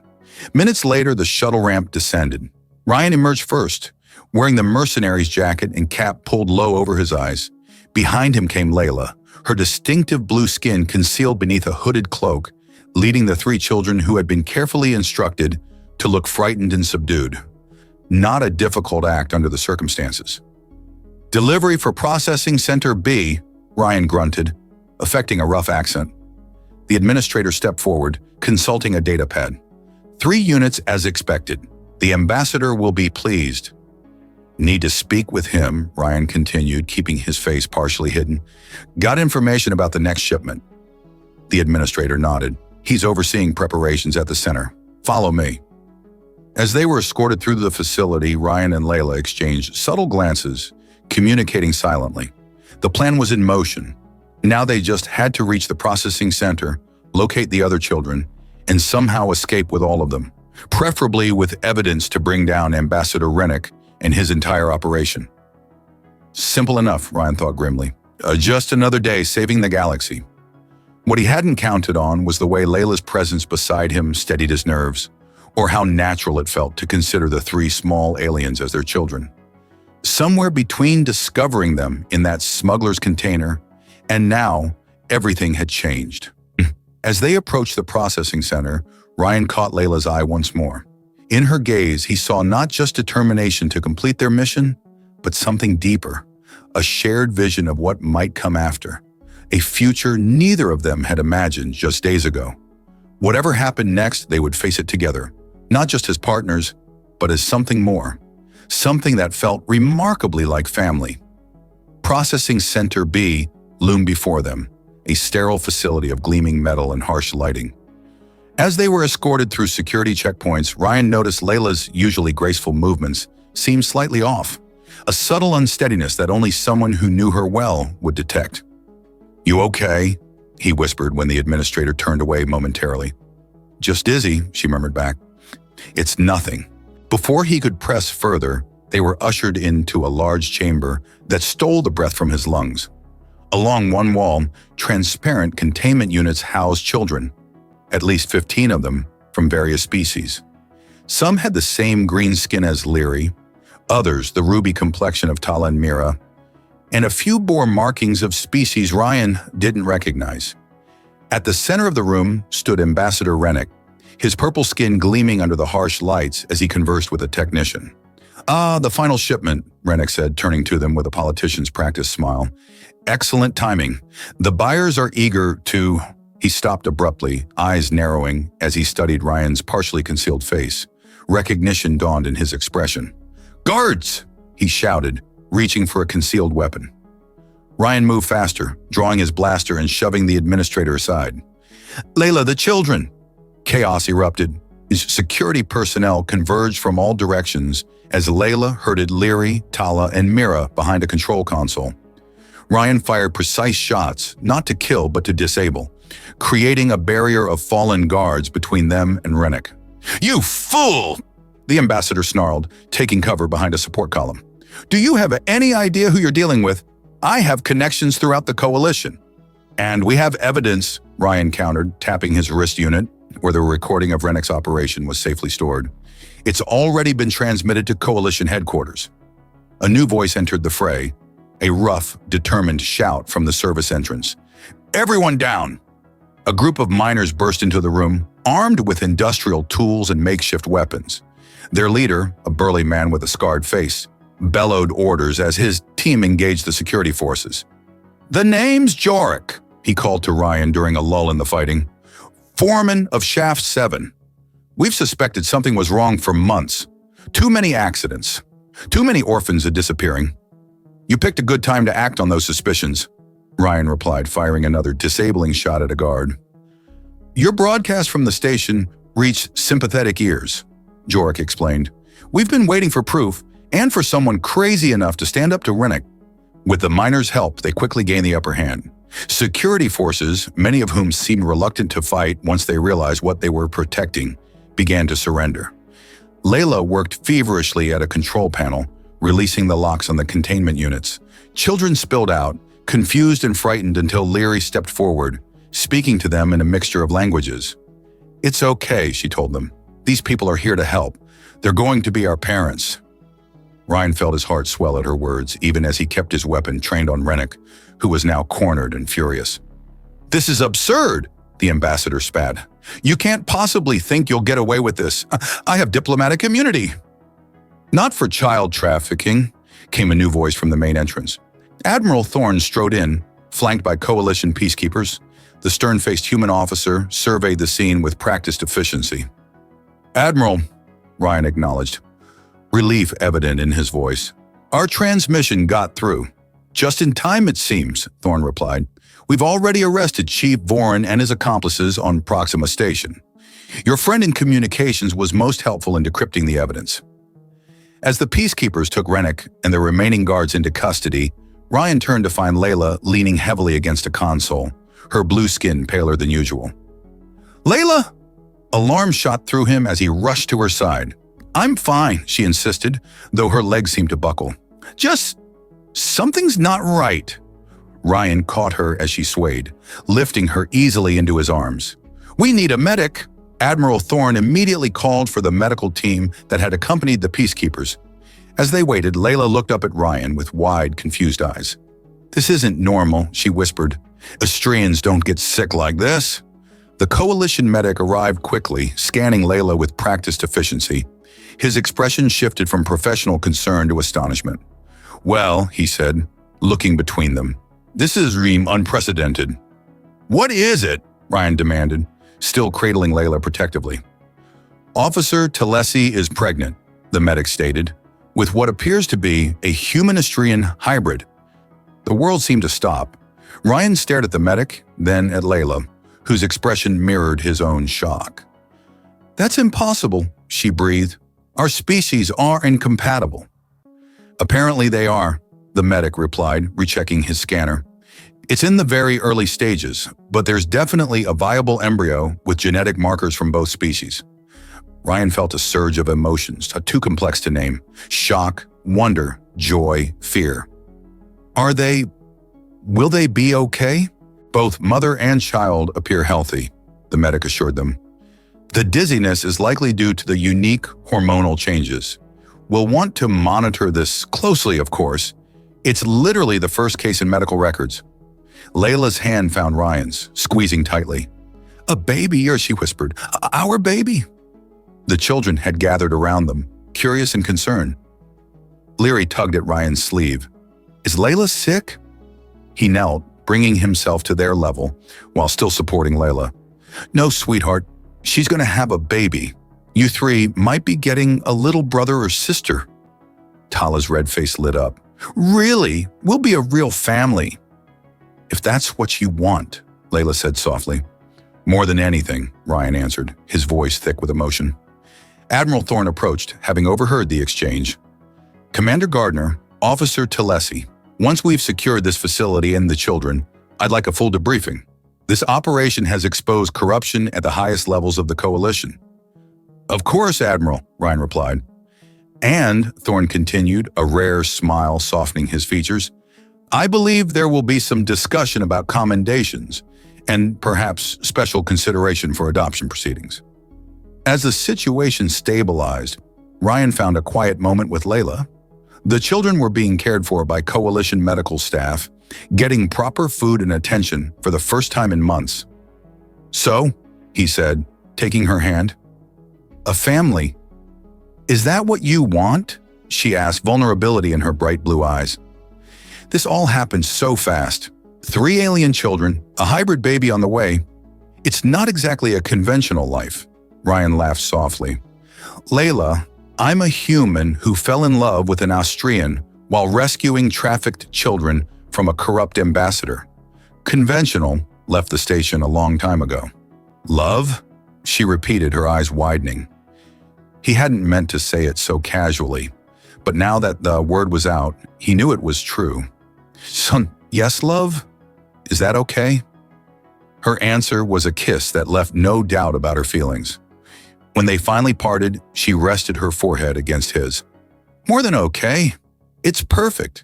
Minutes later, the shuttle ramp descended. Ryan emerged first, wearing the mercenary's jacket and cap pulled low over his eyes. Behind him came Layla, her distinctive blue skin concealed beneath a hooded cloak, leading the 3 children who had been carefully instructed to look frightened and subdued. Not a difficult act under the circumstances. Delivery for Processing Center B, Ryan grunted, affecting a rough accent. The administrator stepped forward, consulting a data pad. 3 units as expected. The ambassador will be pleased. Need to speak with him, Ryan continued, keeping his face partially hidden. Got information about the next shipment. The administrator nodded. He's overseeing preparations at the center. Follow me. As they were escorted through the facility, Ryan and Layla exchanged subtle glances, communicating silently. The plan was in motion. Now they just had to reach the processing center, locate the other children, and somehow escape with all of them, preferably with evidence to bring down Ambassador Rennick and his entire operation. Simple enough, Ryan thought grimly. Just another day saving the galaxy. What he hadn't counted on was the way Layla's presence beside him steadied his nerves, or how natural it felt to consider the 3 small aliens as their children. Somewhere between discovering them in that smuggler's container and now, everything had changed. As they approached the processing center, Ryan caught Layla's eye once more. In her gaze, he saw not just determination to complete their mission, but something deeper, a shared vision of what might come after, a future neither of them had imagined just days ago. Whatever happened next, they would face it together, not just as partners, but as something more, something that felt remarkably like family. Processing Center B loomed before them, a sterile facility of gleaming metal and harsh lighting. As they were escorted through security checkpoints, Ryan noticed Layla's usually graceful movements seemed slightly off, a subtle unsteadiness that only someone who knew her well would detect. "You okay?" he whispered when the administrator turned away momentarily. "Just dizzy," she murmured back. "It's nothing." Before he could press further, they were ushered into a large chamber that stole the breath from his lungs. Along one wall, transparent containment units housed children, at least 15 of them from various species. Some had the same green skin as Leary, others the ruby complexion of Tala and Mira, and a few bore markings of species Ryan didn't recognize. At the center of the room stood Ambassador Rennick, his purple skin gleaming under the harsh lights as he conversed with a technician. "Ah, the final shipment," Rennick said, turning to them with a politician's practice smile. "Excellent timing. The buyers are eager to—" He stopped abruptly, eyes narrowing as he studied Ryan's partially concealed face. Recognition dawned in his expression. "Guards!" he shouted, reaching for a concealed weapon. Ryan moved faster, drawing his blaster and shoving the administrator aside. "Layla, the children!" Chaos erupted. His security personnel converged from all directions as Layla herded Leary, Tala, and Mira behind a control console. Ryan fired precise shots, not to kill but to disable, creating a barrier of fallen guards between them and Rennick. "You fool!" the ambassador snarled, taking cover behind a support column. "Do you have any idea who you're dealing with? I have connections throughout the coalition." "And we have evidence," Ryan countered, tapping his wrist unit, where the recording of Rennick's operation was safely stored. "It's already been transmitted to coalition headquarters." A new voice entered the fray, a rough, determined shout from the service entrance. "Everyone down!" A group of miners burst into the room, armed with industrial tools and makeshift weapons. Their leader, a burly man with a scarred face, bellowed orders as his team engaged the security forces. "The name's Jorik," he called to Ryan during a lull in the fighting. "Foreman of Shaft 7. We've suspected something was wrong for months. Too many accidents. Too many orphans are disappearing." "You picked a good time to act on those suspicions," Ryan replied, firing another disabling shot at a guard. "Your broadcast from the station reached sympathetic ears," Jorik explained. "We've been waiting for proof and for someone crazy enough to stand up to Rennick." With the miners' help, they quickly gained the upper hand. Security forces, many of whom seemed reluctant to fight once they realized what they were protecting, began to surrender. Layla worked feverishly at a control panel, releasing the locks on the containment units. Children spilled out, confused and frightened until Leary stepped forward, speaking to them in a mixture of languages. "It's okay," she told them. "These people are here to help. They're going to be our parents." Ryan felt his heart swell at her words, even as he kept his weapon trained on Rennick, who was now cornered and furious. "This is absurd," the ambassador spat. "You can't possibly think you'll get away with this. I have diplomatic immunity." "Not for child trafficking," came a new voice from the main entrance. Admiral Thorne strode in, flanked by coalition peacekeepers. The stern-faced human officer surveyed the scene with practiced efficiency. "Admiral," Ryan acknowledged, relief evident in his voice. "Our transmission got through." "Just in time, it seems," Thorne replied. "We've already arrested Chief Voren and his accomplices on Proxima Station. Your friend in communications was most helpful in decrypting the evidence." As the peacekeepers took Rennick and the remaining guards into custody, Ryan turned to find Layla leaning heavily against a console, her blue skin paler than usual. "Layla!" Alarm shot through him as he rushed to her side. "I'm fine," she insisted, though her legs seemed to buckle. "Just something's not right." Ryan caught her as she swayed, lifting her easily into his arms. "We need a medic." Admiral Thorne immediately called for the medical team that had accompanied the peacekeepers. As they waited, Layla looked up at Ryan with wide, confused eyes. "This isn't normal," she whispered. "Astrians don't get sick like this." The coalition medic arrived quickly, scanning Layla with practiced efficiency. His expression shifted from professional concern to astonishment. "Well," he said, looking between them, "this is unprecedented." "What is it?" Ryan demanded, still cradling Layla protectively. "Officer Talesi is pregnant," the medic stated, "with what appears to be a human-Astrian hybrid." The world seemed to stop. Ryan stared at the medic, then at Layla, whose expression mirrored his own shock. "That's impossible," she breathed. "Our species are incompatible." "Apparently they are," the medic replied, rechecking his scanner. "It's in the very early stages, but there's definitely a viable embryo with genetic markers from both species." Ryan felt a surge of emotions, too complex to name: shock, wonder, joy, fear. Will they be okay?" "Both mother and child appear healthy," the medic assured them. "The dizziness is likely due to the unique hormonal changes. We'll want to monitor this closely, of course. It's literally the first case in medical records." Layla's hand found Ryan's, squeezing tightly. "A baby," she whispered. "Our baby?" The children had gathered around them, curious and concerned. Leary tugged at Ryan's sleeve. "Is Layla sick?" He knelt, bringing himself to their level, while still supporting Layla. "No, sweetheart. She's going to have a baby. You three might be getting a little brother or sister." Tala's red face lit up. "Really? We'll be a real family." "If that's what you want," Layla said softly. "More than anything," Ryan answered, his voice thick with emotion. Admiral Thorne approached, having overheard the exchange. "Commander Gardner, Officer Talesi, once we've secured this facility and the children, I'd like a full debriefing. This operation has exposed corruption at the highest levels of the Coalition." "Of course, Admiral," Ryan replied. "And," Thorne continued, a rare smile softening his features, "I believe there will be some discussion about commendations and perhaps special consideration for adoption proceedings." As the situation stabilized, Ryan found a quiet moment with Layla. The children were being cared for by Coalition medical staff, getting proper food and attention for the first time in months. "So," he said, taking her hand, "a family. Is that what you want?" she asked, vulnerability in her bright blue eyes. "This all happened so fast. 3 alien children, a hybrid baby on the way. It's not exactly a conventional life." Ryan laughed softly. "Layla, I'm a human who fell in love with an Austrian while rescuing trafficked children from a corrupt ambassador. Conventional left the station a long time ago." "Love?" she repeated, her eyes widening. He hadn't meant to say it so casually, but now that the word was out, he knew it was true. "Son, yes, love? Is that okay?" Her answer was a kiss that left no doubt about her feelings. When they finally parted, she rested her forehead against his. "More than okay. It's perfect."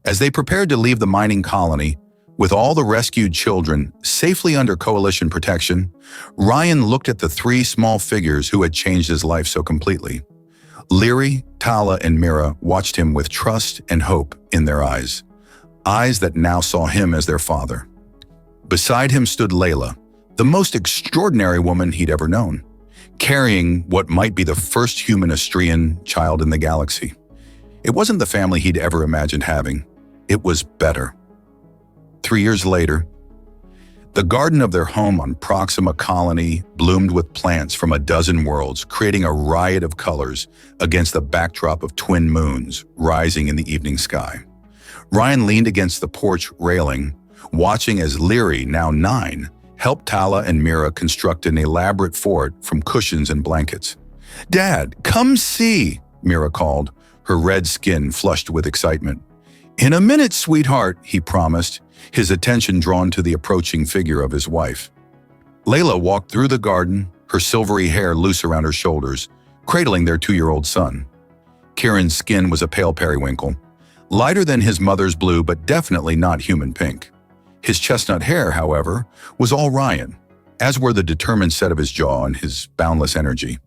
As they prepared to leave the mining colony, with all the rescued children safely under Coalition protection, Ryan looked at the 3 small figures who had changed his life so completely. Leary, Tala, and Mira watched him with trust and hope in their eyes that now saw him as their father. Beside him stood Layla, the most extraordinary woman he'd ever known, carrying what might be the first human Astrian child in the galaxy. It wasn't the family he'd ever imagined having. It was better. 3 years later, the garden of their home on Proxima Colony bloomed with plants from a dozen worlds, creating a riot of colors against the backdrop of twin moons rising in the evening sky. Ryan leaned against the porch railing, watching as Leary, now 9, helped Tala and Mira construct an elaborate fort from cushions and blankets. "Dad, come see," Mira called, her red skin flushed with excitement. "In a minute, sweetheart," he promised, his attention drawn to the approaching figure of his wife. Layla walked through the garden, her silvery hair loose around her shoulders, cradling their 2-year-old son. Kieran's skin was a pale periwinkle, lighter than his mother's blue but definitely not human pink. His chestnut hair, however, was all Ryan, as were the determined set of his jaw and his boundless energy.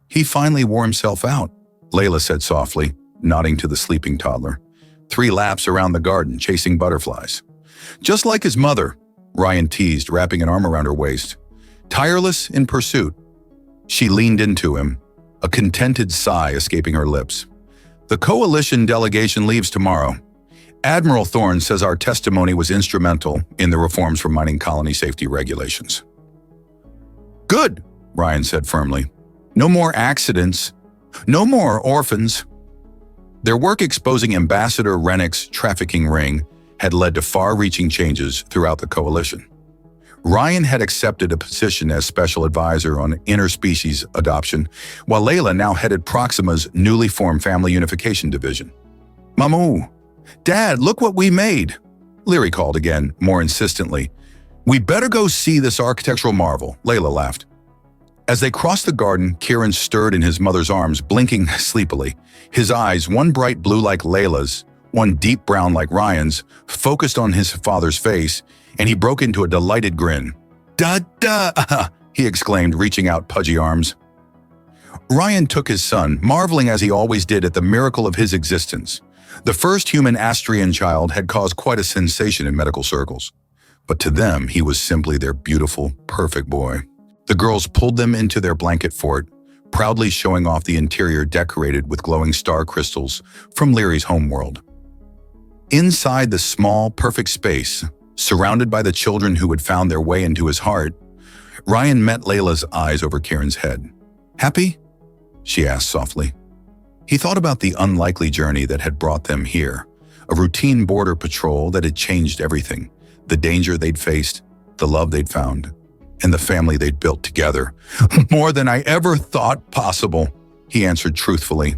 "He finally wore himself out," Layla said softly, nodding to the sleeping toddler. 3 laps around the garden, chasing butterflies. "Just like his mother," Ryan teased, wrapping an arm around her waist. Tireless in pursuit, she leaned into him, a contented sigh escaping her lips. The coalition delegation leaves tomorrow. Admiral Thorne says our testimony was instrumental in the reforms for mining colony safety regulations. Good, Ryan said firmly. No more accidents. No more orphans. Their work exposing Ambassador Rennick's trafficking ring had led to far-reaching changes throughout the coalition. Ryan had accepted a position as special advisor on interspecies adoption, while Layla now headed Proxima's newly formed Family Unification Division. Mamu, Dad, look what we made, Leary called again, more insistently. We better go see this architectural marvel, Layla laughed. As they crossed the garden, Kieran stirred in his mother's arms, blinking sleepily. His eyes, one bright blue like Layla's, one deep brown like Ryan's, focused on his father's face, and he broke into a delighted grin. Da-da! He exclaimed, reaching out pudgy arms. Ryan took his son, marveling as he always did at the miracle of his existence. The first human Astrian child had caused quite a sensation in medical circles. But to them, he was simply their beautiful, perfect boy. The girls pulled them into their blanket fort, proudly showing off the interior decorated with glowing star crystals from Leary's homeworld. Inside the small, perfect space, surrounded by the children who had found their way into his heart, Ryan met Layla's eyes over Kieran's head. Happy? She asked softly. He thought about the unlikely journey that had brought them here, a routine border patrol that had changed everything, the danger they'd faced, the love they'd found, and the family they'd built together. More than I ever thought possible, he answered truthfully.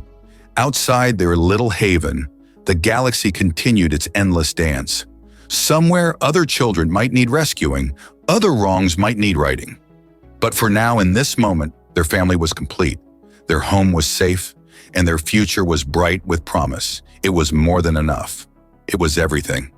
Outside their little haven, the galaxy continued its endless dance. Somewhere other children might need rescuing, other wrongs might need righting. But for now, in this moment, their family was complete. Their home was safe, and their future was bright with promise. It was more than enough. It was everything.